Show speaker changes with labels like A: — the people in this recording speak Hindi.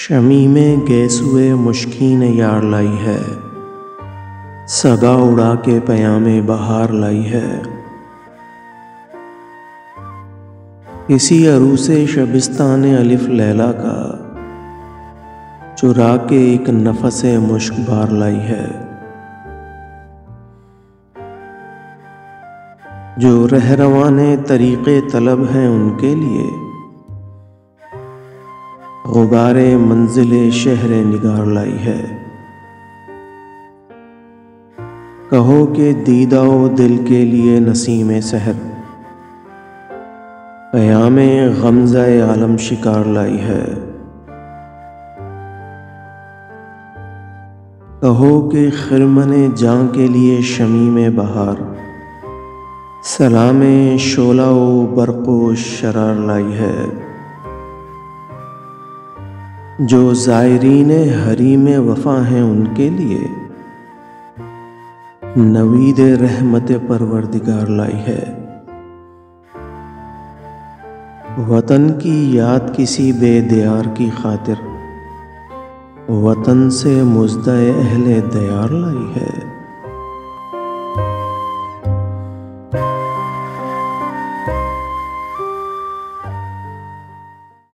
A: शमी में गैसुए मुश्कीन यार लाई है, सगा उड़ा के पयामे बहार लाई है। इसी अरूसे शबिस्तान अलिफ लैला का चुरा के एक नफसे मुश्क बार लाई है। जो रहरवाने तरीक़े तलब हैं उनके लिए गुबारे मंजिले शहरे निगार लाई है। कहो कि दीदाओ दिल के लिए नसीम सहर क़यामे गमज़े आलम शिकार लाई है। कहो कि खिरमने जां के लिए शमीम बहार सलामे शोलाओ बरक़ो शरार लाई है। जो ज़ायरीन हरीम वफ़ा हैं उनके लिए नवीद रहमत परवरदिगार लाई है। वतन की याद किसी बेदियार की खातिर वतन से मुज़्दा अहले दयार लाई है।